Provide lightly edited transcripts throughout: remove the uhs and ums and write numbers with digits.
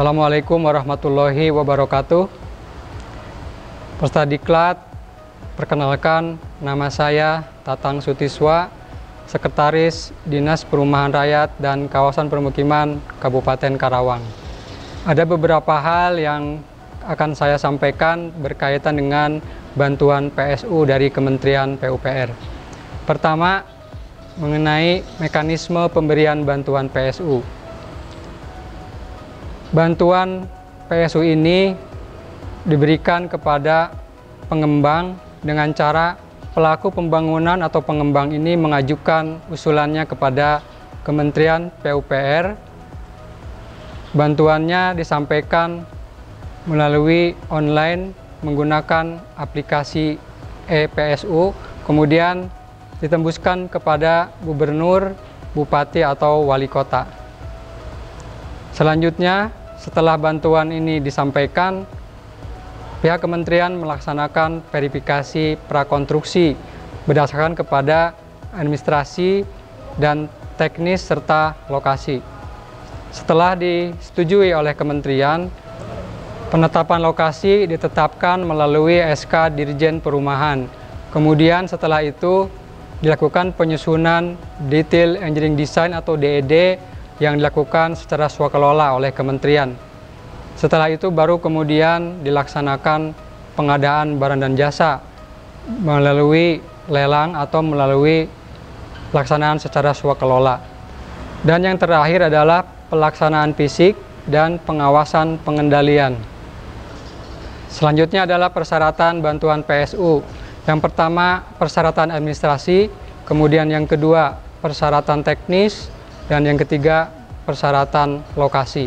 Assalamualaikum warahmatullahi wabarakatuh. Peserta diklat, perkenalkan, nama saya Tatang Sutiswa, Sekretaris Dinas Perumahan Rakyat dan Kawasan Permukiman Kabupaten Karawang. Ada beberapa hal yang akan saya sampaikan berkaitan dengan bantuan PSU dari Kementerian PUPR. Pertama, mengenai mekanisme pemberian bantuan PSU. Bantuan PSU ini diberikan kepada pengembang dengan cara pelaku pembangunan atau pengembang ini mengajukan usulannya kepada Kementerian PUPR. Bantuannya disampaikan melalui online menggunakan aplikasi ePSU, kemudian ditembuskan kepada gubernur, bupati atau wali kota. Selanjutnya, setelah bantuan ini disampaikan, pihak kementerian melaksanakan verifikasi prakonstruksi berdasarkan kepada administrasi dan teknis serta lokasi. Setelah disetujui oleh kementerian, penetapan lokasi ditetapkan melalui SK Dirjen Perumahan. Kemudian setelah itu dilakukan penyusunan Detail Engineering Design atau DED yang dilakukan secara swakelola oleh kementerian. Setelah itu baru kemudian dilaksanakan pengadaan barang dan jasa melalui lelang atau melalui pelaksanaan secara swakelola. Dan yang terakhir adalah pelaksanaan fisik dan pengawasan pengendalian. Selanjutnya adalah persyaratan bantuan PSU. Yang pertama, persyaratan administrasi, kemudian yang kedua, persyaratan teknis, dan yang ketiga, persyaratan lokasi.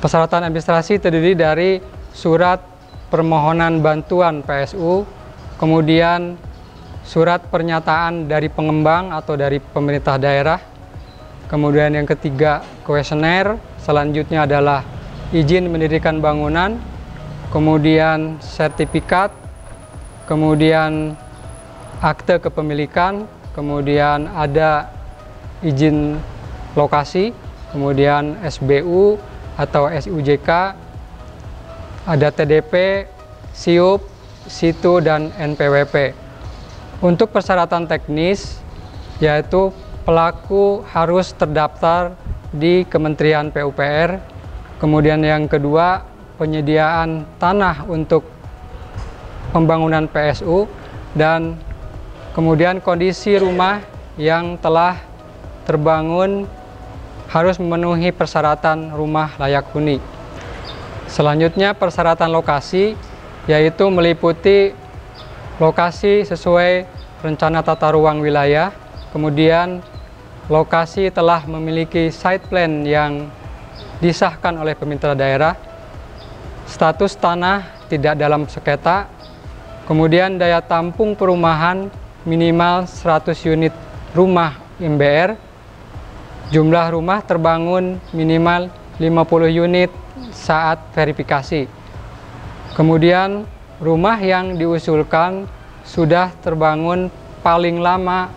Persyaratan administrasi terdiri dari surat permohonan bantuan PSU, kemudian surat pernyataan dari pengembang atau dari pemerintah daerah, kemudian yang ketiga, kuesioner, selanjutnya adalah izin mendirikan bangunan, kemudian sertifikat, kemudian akte kepemilikan, kemudian ada izin lokasi, kemudian SBU atau SUJK, ada TDP, SIUP, SITU, dan NPWP. Untuk persyaratan teknis, yaitu pelaku harus terdaftar di Kementerian PUPR, kemudian yang kedua, penyediaan tanah untuk pembangunan PSU, dan kemudian kondisi rumah yang telah terbangun harus memenuhi persyaratan rumah layak huni. Selanjutnya persyaratan lokasi, yaitu meliputi lokasi sesuai rencana tata ruang wilayah, kemudian lokasi telah memiliki site plan yang disahkan oleh pemerintah daerah, status tanah tidak dalam sengketa, kemudian daya tampung perumahan minimal 100 unit rumah MBR, jumlah rumah terbangun minimal 50 unit saat verifikasi. Kemudian rumah yang diusulkan sudah terbangun paling lama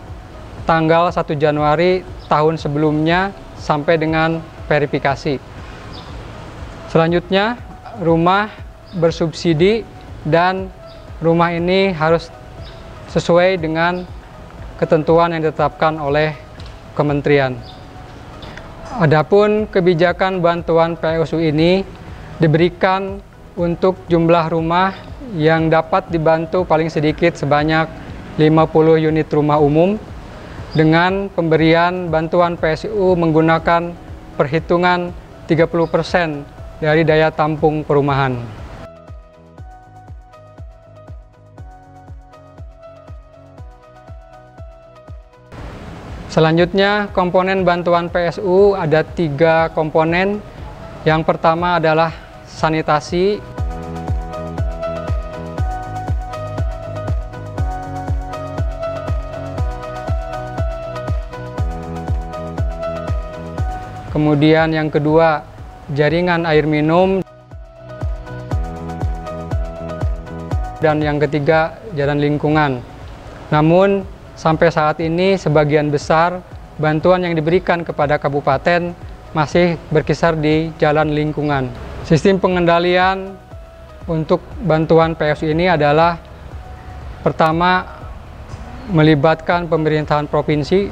tanggal 1 Januari tahun sebelumnya sampai dengan verifikasi. Selanjutnya, rumah bersubsidi dan rumah ini harus sesuai dengan ketentuan yang ditetapkan oleh kementerian. Adapun kebijakan bantuan PSU ini diberikan untuk jumlah rumah yang dapat dibantu paling sedikit sebanyak 50 unit rumah umum dengan pemberian bantuan PSU menggunakan perhitungan 30% dari daya tampung perumahan. Selanjutnya, komponen bantuan PSU ada 3 komponen. Yang pertama adalah sanitasi. kemudian yang kedua jaringan air minum, dan yang ketiga jalan lingkungan. Namun sampai saat ini sebagian besar bantuan yang diberikan kepada kabupaten masih berkisar di jalan lingkungan. Sistem pengendalian untuk bantuan PSU ini adalah pertama melibatkan pemerintahan provinsi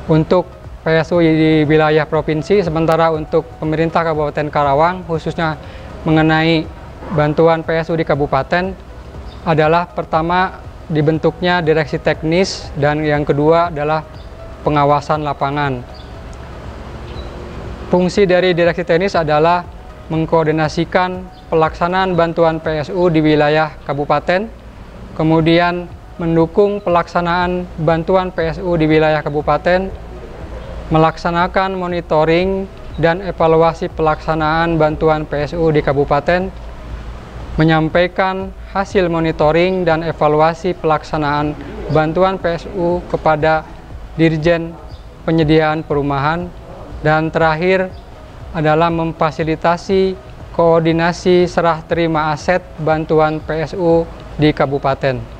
untuk PSU di wilayah provinsi, sementara untuk pemerintah Kabupaten Karawang khususnya mengenai bantuan PSU di kabupaten adalah pertama dibentuknya direksi teknis dan yang kedua adalah pengawasan lapangan. Fungsi dari direksi teknis adalah mengkoordinasikan pelaksanaan bantuan PSU di wilayah kabupaten, kemudian mendukung pelaksanaan bantuan PSU di wilayah kabupaten, melaksanakan monitoring dan evaluasi pelaksanaan bantuan PSU di kabupaten, menyampaikan hasil monitoring dan evaluasi pelaksanaan bantuan PSU kepada Dirjen Penyediaan Perumahan, dan terakhir adalah memfasilitasi koordinasi serah terima aset bantuan PSU di kabupaten.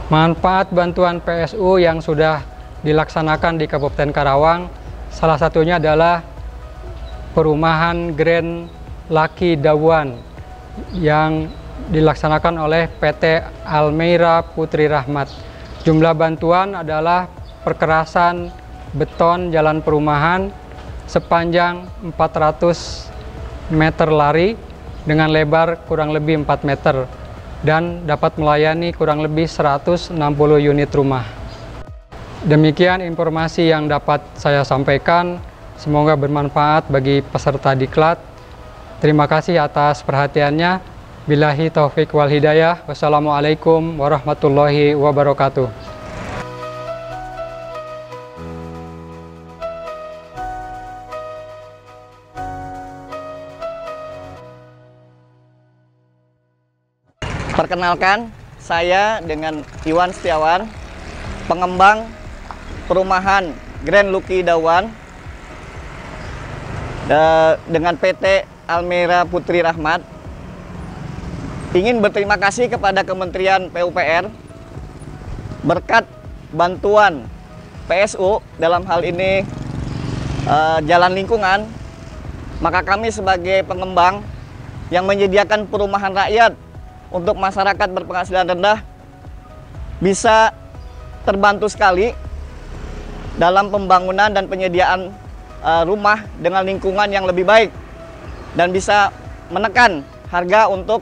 Manfaat bantuan PSU yang sudah dilaksanakan di Kabupaten Karawang, salah satunya adalah perumahan Grand Lucky Dawan yang dilaksanakan oleh PT Almeira Putri Rahmat. Jumlah bantuan adalah perkerasan beton jalan perumahan sepanjang 400 meter lari dengan lebar kurang lebih 4 meter. Dan dapat melayani kurang lebih 160 unit rumah. Demikian informasi yang dapat saya sampaikan. Semoga bermanfaat bagi peserta diklat. Terima kasih atas perhatiannya. Billahi taufik wal hidayah. Wassalamualaikum warahmatullahi wabarakatuh. Perkenalkan, saya dengan Iwan Setiawan, pengembang perumahan Grand Lucky Dawan dengan PT Almeira Putri Rahmat. Ingin berterima kasih kepada Kementerian PUPR berkat bantuan PSU dalam hal ini jalan lingkungan, maka kami sebagai pengembang yang menyediakan perumahan rakyat untuk masyarakat berpenghasilan rendah bisa terbantu sekali dalam pembangunan dan penyediaan rumah dengan lingkungan yang lebih baik dan bisa menekan harga untuk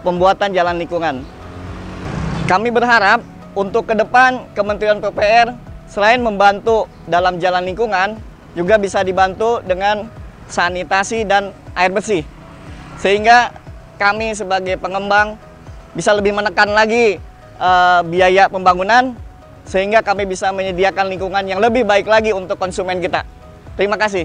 pembuatan jalan lingkungan. Kami berharap untuk ke depan Kementerian PUPR selain membantu dalam jalan lingkungan juga bisa dibantu dengan sanitasi dan air bersih, sehingga kami sebagai pengembang bisa lebih menekan lagi biaya pembangunan sehingga kami bisa menyediakan lingkungan yang lebih baik lagi untuk konsumen kita. Terima kasih.